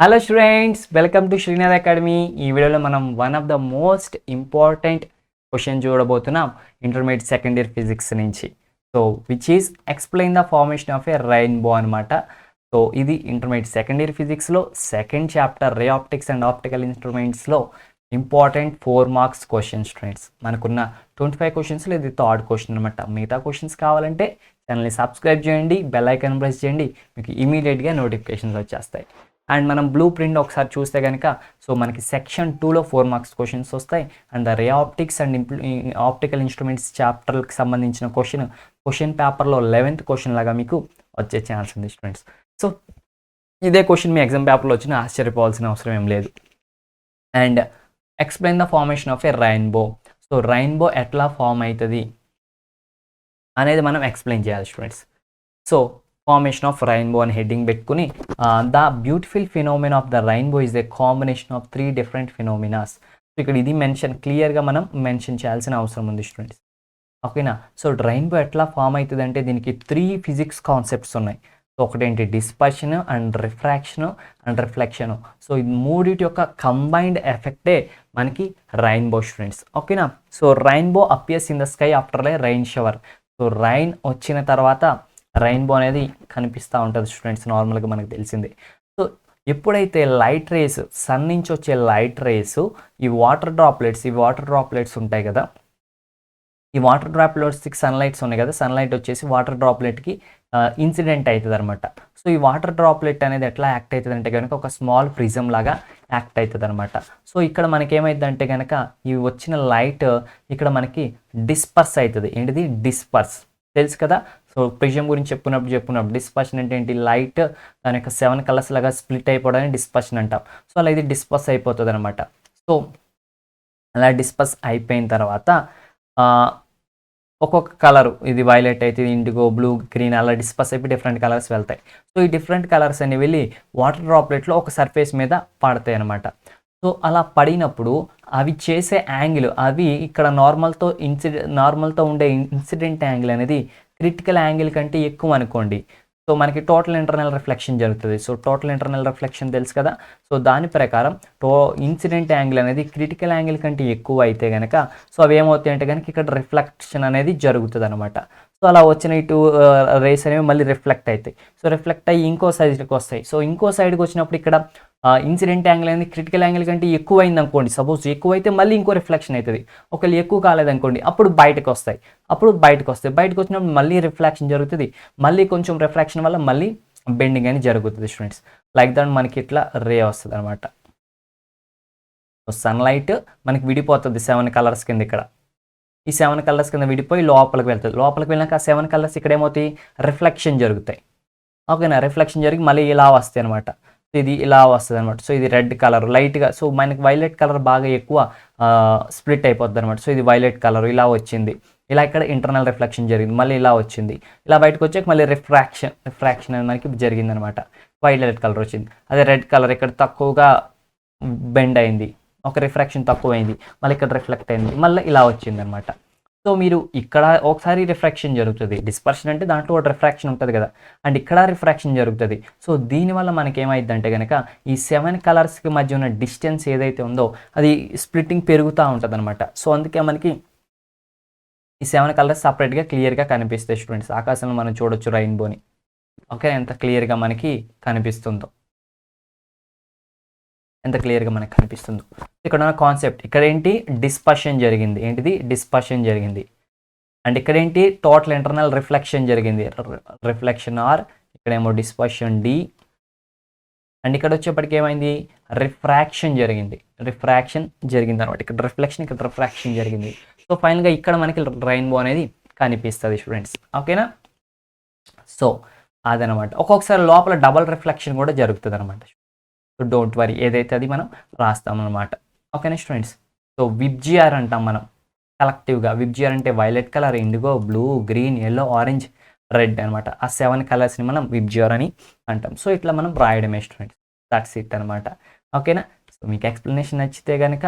Hello students, welcome to Shrinath academy. ఈ వీడియోలో మనం one of the most important question చూడబోతున్నాం ఇంటర్మీడియట్ సెకండ్ ఇయర్ ఫిజిక్స్ నుంచి. So which is explain the formation of a rainbow అనమాట. So ఇది intermediate second year ఫిజిక్స్లో second chapter ray optics and optical ఇన్స్ట్రుమెంట్స్లో important 4 marks question students. మనకున్న 25 క్వశ్చన్స్లో ఇది third question అనమాట. మిగతా క్వశ్చన్స్ కావాలంటే ఛానల్ని సబ్స్క్రైబ్ చేయండి, బెల్ ఐకాన్ ప్రెస్ చేయండి, మీకు ఇమీడియట్గా నోటిఫికేషన్స్ వచ్చేస్తాయి. అండ్ మనం బ్లూ ప్రింట్ ఒకసారి చూస్తే కనుక సో మనకి సెక్షన్ 2లో 4 మార్క్స్ క్వశ్చన్స్ వస్తాయి. And the ray optics and optical instruments చాప్టర్కి సంబంధించిన క్వశ్చన్ పేపర్లో 11th క్వశ్చన్ లాగా మీకు వచ్చే ఛాన్స్ ఉంది స్టూడెంట్స్. సో ఇదే క్వశ్చన్ మీ ఎగ్జామ్ పేపర్లో వచ్చినా ఆశ్చర్యపోవాల్సిన అవసరం ఏం లేదు. And explain the formation of a rainbow. So rainbow ఎట్లా ఫామ్ అవుతుంది అనేది మనం ఎక్స్ప్లెయిన్ చేయాలి students. So formation of rainbow అని హెడ్డింగ్ పెట్టుకుని the beautiful phenomena of the rainbow is a combination of 3 different phenomenas. So ఇక్కడ ఇది క్లియర్గా మనం మెన్షన్ చేయాల్సిన అవసరం ఉంది స్టూడెంట్స్. ఓకేనా. సో రెయిన్బో ఎట్లా ఫామ్ అవుతుంది అంటే దీనికి 3 ఫిజిక్స్ కాన్సెప్ట్స్ ఉన్నాయి. సో ఒకటేంటి dispersion and refraction and reflection. So ఈ మూడిటి యొక్క కంబైన్డ్ ఎఫెక్టే మనకి రెయిన్బో స్టూడెంట్స్. ఓకేనా. So rainbow appears in the sky after a rain shower. So rain వచ్చిన తర్వాత రెయిన్బో అనేది కనిపిస్తూ ఉంటుంది స్టూడెంట్స్, నార్మల్గా మనకు తెలిసిందే. సో ఎప్పుడైతే లైట్ రేస్ సన్ నుంచి వచ్చే లైట్ రేస్ ఈ వాటర్ డ్రాప్లెట్స్ ఉంటాయి కదా, ఈ వాటర్ డ్రాప్లెట్స్కి సన్లైట్స్ ఉన్నాయి కదా, సన్లైట్ వచ్చేసి వాటర్ డ్రాప్లెట్కి ఇన్సిడెంట్ అవుతుంది అనమాట. సో ఈ వాటర్ డ్రాప్లెట్ అనేది ఎట్లా యాక్ట్ అవుతుంది అంటే కనుక ఒక స్మాల్ ప్రిజం లాగా యాక్ట్ అవుతుంది అనమాట. సో ఇక్కడ మనకి ఏమైందంటే కనుక ఈ వచ్చిన లైట్ ఇక్కడ మనకి డిస్పర్స్ అవుతుంది. ఏంటిది డిస్పర్స్ తెలుసు కదా. సో ప్రిజం గురించి చెప్పుకున్నప్పుడు డిస్పర్షన్ అంటే ఏంటి, లైట్ దాని యొక్క 7 కలర్స్ లాగా స్ప్లిట్ అయిపోవడానికి డిస్పర్షన్ అంటాం. సో అలా ఇది డిస్పర్స్ అయిపోతుంది అనమాట. సో అలా డిస్పర్స్ అయిపోయిన తర్వాత ఒక్కొక్క కలరు, ఇది వైలెట్ అయితే ఇండిగో, బ్లూ, గ్రీన్ అలా డిస్పర్స్ అయిపోయి డిఫరెంట్ కలర్స్ వెళ్తాయి. సో ఈ డిఫరెంట్ కలర్స్ అనేవి వెళ్ళి వాటర్ డ్రాప్లెట్లో ఒక సర్ఫేస్ మీద పడతాయి అనమాట. సో అలా పడినప్పుడు అవి చేసే యాంగిల్, అవి ఇక్కడ నార్మల్తో ఉండే ఇన్సిడెంట్ యాంగిల్ అనేది క్రిటికల్ యాంగిల్ కంటే ఎక్కువ అనుకోండి. సో మనకి టోటల్ ఇంటర్నల్ రిఫ్లెక్షన్ జరుగుతుంది. సో టోటల్ ఇంటర్నల్ రిఫ్లెక్షన్ తెలుసు కదా. సో దాని ప్రకారం ఇన్సిడెంట్ యాంగిల్ అనేది క్రిటికల్ యాంగిల్ కంటే ఎక్కువ అయితే కనుక సో అవి ఏమవుతాయి అంటే కనుక ఇక్కడ రిఫ్లెక్షన్ అనేది జరుగుతుంది అనమాట. సో అలా వచ్చిన ఇటు రేస్ అనేవి మళ్ళీ రిఫ్లెక్ట్ అవుతాయి. సో రిఫ్లెక్ట్ అయ్యి ఇంకో సైడ్కి వస్తాయి. సో ఇంకో సైడ్కి వచ్చినప్పుడు ఇక్కడ ఇన్సిడెంట్ యాంగిల్ అనేది క్రిటికల్ యాంగిల్ కంటే ఎక్కువ అయింది అనుకోండి, సపోజ్ ఎక్కువైతే మళ్ళీ ఇంకో రిఫ్లెక్షన్ అవుతుంది. ఒకవేళ ఎక్కువ కాలేదనుకోండి అప్పుడు బయటకు వస్తాయి. బయటకు వచ్చినప్పుడు మళ్ళీ రిఫ్లెక్షన్ జరుగుతుంది. మళ్ళీ కొంచెం రిఫ్లెక్షన్ వల్ల మళ్ళీ బెండింగ్ అని జరుగుతుంది స్టూడెంట్స్. లైక్ దాట్ మనకి ఇట్లా రే వస్తుంది అనమాట. సో సన్లైట్ మనకి విడిపోతుంది 7 కలర్స్ కింద. ఇక్కడ ఈ 7 కలర్స్ కింద విడిపోయి లోపలికి వెళ్తుంది. లోపలికి వెళ్ళినాక ఆ 7 కలర్స్ ఇక్కడ ఏమవుతాయి, రిఫ్లెక్షన్ జరుగుతాయి. ఓకేనా. రిఫ్లెక్షన్ జరిగి మళ్ళీ ఇలా వస్తాయి అనమాట. సో ఇది ఇలా వస్తుంది అనమాట. సో ఇది రెడ్ కలర్ లైట్గా, సో మనకి వైలెట్ కలర్ బాగా ఎక్కువ స్ప్లిట్ అయిపోద్ది అనమాట. సో ఇది వైలెట్ కలర్ ఇలా వచ్చింది. ఇలా ఇక్కడ ఇంటర్నల్ రిఫ్లెక్షన్ జరిగింది, మళ్ళీ ఇలా వచ్చింది. ఇలా బయటకు వచ్చాక మళ్ళీ రిఫ్రాక్షన్ అనేది మనకి జరిగింది అనమాట. వైలెట్ కలర్ వచ్చింది. అదే రెడ్ కలర్ ఇక్కడ తక్కువగా బెండ్ అయింది, ఒక రిఫ్రాక్షన్ తక్కువ అయింది, మళ్ళీ ఇక్కడ రిఫ్లెక్ట్ అయింది, మళ్ళీ ఇలా వచ్చింది అనమాట. సో మీరు ఇక్కడ ఒకసారి రిఫ్రాక్షన్ జరుగుతుంది. డిస్పర్షన్ అంటే దాంట్లో ఒక రిఫ్రాక్షన్ ఉంటుంది కదా, అండ్ ఇక్కడ రిఫ్రాక్షన్ జరుగుతుంది. సో దీనివల్ల మనకి ఏమైందంటే కనుక ఈ 7 కలర్స్కి మధ్య ఉన్న డిస్టెన్స్ ఏదైతే ఉందో అది స్ప్లిట్టింగ్ పెరుగుతూ ఉంటుంది అనమాట. సో అందుకే మనకి ఈ 7 కలర్స్ సపరేట్గా క్లియర్గా కనిపిస్తాయి స్టూడెంట్స్. ఆకాశంలో మనం చూడొచ్చు రెయిన్బోని. ఓకే, ఎంత క్లియర్గా మనకి కనిపిస్తుందో, ఎంత క్లియర్గా మనకు కనిపిస్తుందో. ఇక్కడ ఉన్న కాన్సెప్ట్, ఇక్కడ ఏంటి డిస్పర్షన్ జరిగింది, ఏంటిది డిస్పర్షన్ జరిగింది. అండ్ ఇక్కడ ఏంటి టోటల్ ఇంటర్నల్ రిఫ్లెక్షన్ జరిగింది, రిఫ్లెక్షన్ ఆర్, ఇక్కడేమో డిస్పర్షన్ డి. అండ్ ఇక్కడ వచ్చేప్పటికి ఏమైంది, రిఫ్రాక్షన్ జరిగింది అనమాట. ఇక్కడ రిఫ్లెక్షన్, ఇక్కడ రిఫ్రాక్షన్ జరిగింది. సో ఫైనల్గా ఇక్కడ మనకి రెయిన్బో అనేది కనిపిస్తుంది స్టూడెంట్స్. ఓకేనా. సో అదనమాట. ఒక్కొక్కసారి లోపల డబల్ రిఫ్లెక్షన్ కూడా జరుగుతుంది అనమాట. సో డోంట్ వరీ, ఏదైతే అది మనం రాస్తామన్నమాట. ఓకేనా స్టూడెంట్స్. సో విబ్జిఆర్ అంటాం మనం కలెక్టివ్గా. విబ్జిఆర్ అంటే violet colour, IndiGo, blue, green, yellow, orange, red అనమాట. ఆ 7 కలర్స్ని మనం విబ్జిఆర్ అని అంటాం. సో ఇట్లా మనం రాయడమే స్టూడెంట్స్. దట్స్ ఇట్ అనమాట. ఓకేనా. సో మీకు ఎక్స్ప్లెనేషన్ నచ్చితే కనుక,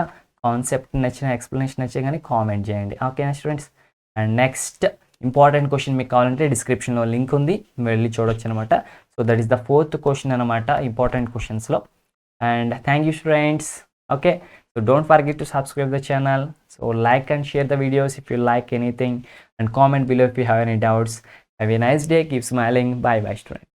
కాన్సెప్ట్ నచ్చిన, ఎక్స్ప్లెనేషన్ నచ్చే కానీ కామెంట్ చేయండి. ఓకేనా students. And next important question మీకు కావాలంటే డిస్క్రిప్షన్లో లింక్ ఉంది, వెళ్ళి చూడొచ్చు అనమాట. So that is the 4th question అనమాట important క్వశ్చన్స్లో. And thank you friends. Okay, so don't forget to subscribe the channel, so like and share the videos if you like anything, and comment below if you have any doubts. Have a nice day, keep smiling. Bye bye students.